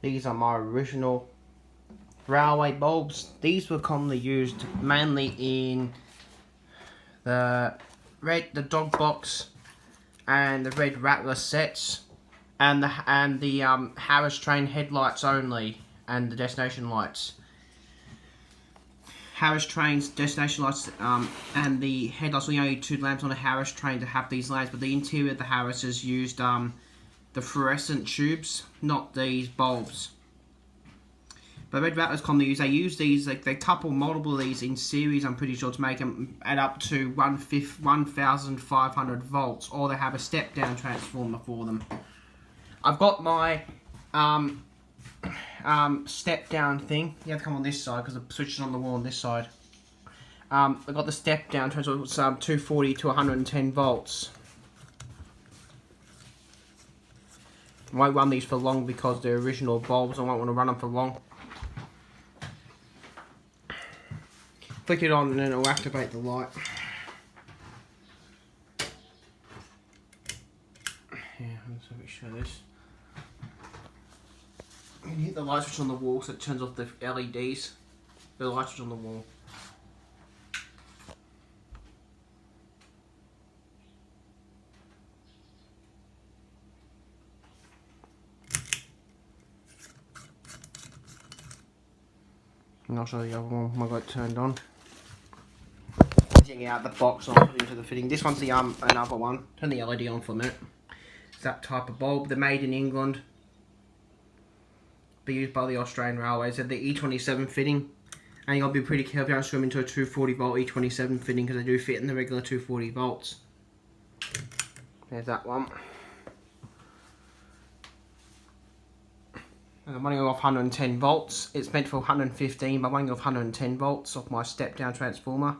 These are my original railway bulbs. These were commonly used mainly in the dog box and the red rattler sets, and the Harris train headlights only, and the destination lights. Harris trains, destination lights, and the headlights were the only two lamps on a Harris train to have these lamps, but the interior of the Harrises used the fluorescent tubes, not these bulbs. But red rattlers commonly used, they use these, like they couple multiple of these in series, I'm pretty sure, to make them add up to 1,500 volts, or they have a step down transformer for them. I've got my step down thing. You have to come on this side because the switch is on the wall on this side. I've got the step down transformer, it's 240 to 110 volts. I won't run these for long because they're original bulbs. I won't want to run them for long. Flick it on and then it will activate the light. Yeah, let me show this. You can hit the light switch on the wall so it turns off the LEDs. The light switch on the wall. And I'll show you the other one when I got it turned on. Taking out the box and I'll put it into the fitting. This one's the another one. Turn the LED on for a minute. It's that type of bulb. They're made in England. Be used by the Australian Railways. They're the E27 fitting. And you gotta be pretty careful. You don't swim into a 240 volt E27 fitting because they do fit in the regular 240 volts. There's that one. I'm running off 110 volts. It's meant for 115, but I'm running off 110 volts off my step down transformer.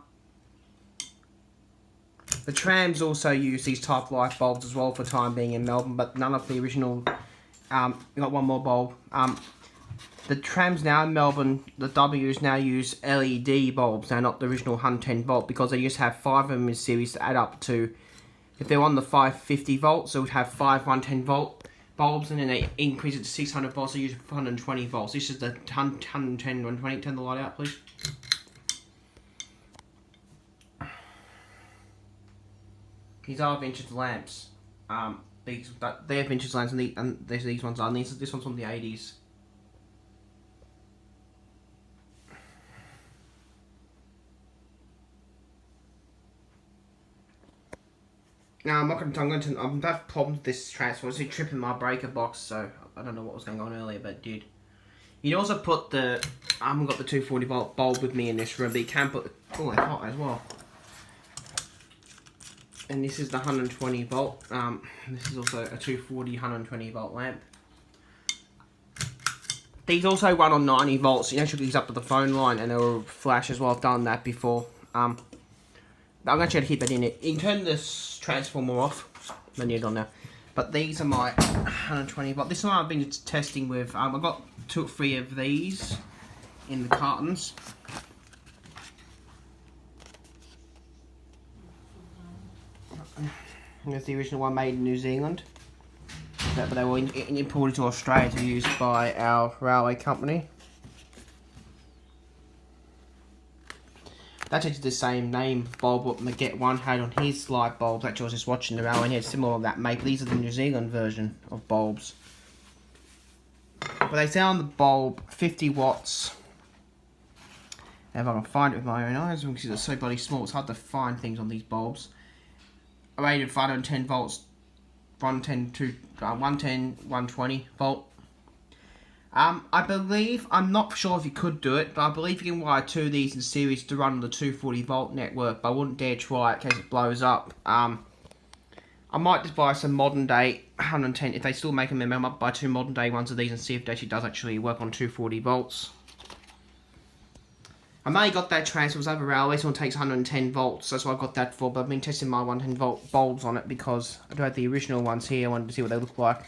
The trams also use these type light bulbs as well for time being in Melbourne, but none of the original. We got one more bulb. The trams now in Melbourne, the W's now use LED bulbs now, not the original 110 volt, because they used to have 5 of them in series to add up to. If they're on the 550 volts, they would have 5 110 volt bulbs, and then they increase it to 600 volts. They use 120 volts. This is the 110, 120. Turn the light out, please. These are vintage lamps. They're vintage lamps, and these ones are. And this one's from the 80s. Now I'm going to have problems with this transformer. It's tripping my breaker box, so I don't know what was going on earlier, but it did. You can also put the. I haven't got the 240 volt bulb with me in this room, but you can put the. Oh, they're hot as well. And this is the 120 volt. This is also a 240 120 volt lamp. These also run on 90 volts. You know, should these up to the phone line, and they will flash as well. I've done that before. I'm going to try to keep it in it. You can turn this transformer off. I need it on now. But these are my 120 volt. This one I've been testing with. I've got 2 or 3 of these in the cartons. There's the original one made in New Zealand. But they were imported to Australia to be used by our railway company. That's actually the same name bulb what Maget 1 had on his light bulbs. Actually, I was just watching the railway and it's similar to that make. These are the New Zealand version of bulbs. But they say on the bulb 50 watts. If I can find it with my own eyes, because it's so bloody small, it's hard to find things on these bulbs. Rated 510 volts, 110 to 110, 120 volt. I believe, I'm not sure if you could do it, but I believe you can wire 2 of these in series to run on the 240 volt network, but I wouldn't dare try it in case it blows up. I might just buy some modern day 110, if they still make them, I might buy 2 modern day ones of these and see if it actually work on 240 volts. I mainly got that transfer over railway, so it takes 110 volts, that's what I got that for, but I've been testing my 110 volt bulbs on it because I do have the original ones here, I wanted to see what they look like.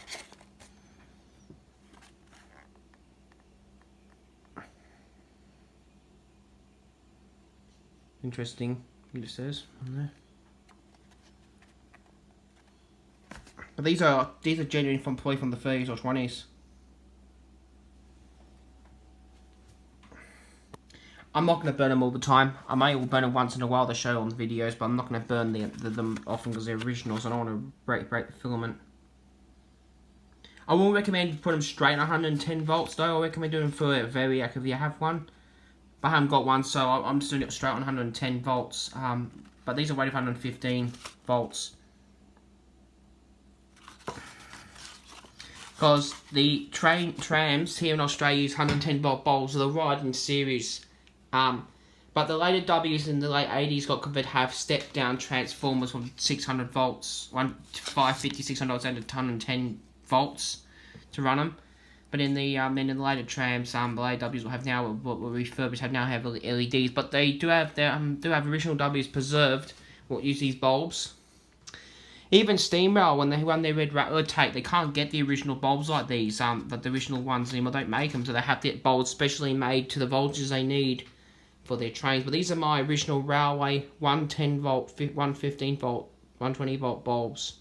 Interesting, it says on there. But these are genuine from probably from the 30s or 20s. I'm not going to burn them all the time. I may will burn them once in a while to show on the videos, but I'm not going to burn them often because they're originals. I don't want to break the filament. I won't recommend put them straight at 110 volts though. I recommend doing them for a variac if you have one. But I haven't got one, so I'm just doing it straight on 110 volts. But these are rated 115 volts. Because the trams here in Australia use 110 volt bulbs, so the riding series. But the later W's in the late 80s got converted to have step down transformers from 600 volts, 550, 600 volts, and 110 volts to run them. But in the later trams, the later W's will have now what were refurbished have LEDs, but they do have original W's preserved. What use these bulbs? Even steam rail, when they run their red tape, they can't get the original bulbs like these. But the original ones anymore don't make them, so they have to get bulbs specially made to the voltages they need for their trains. But these are my original railway 110 volt, 115 volt, 120 volt bulbs.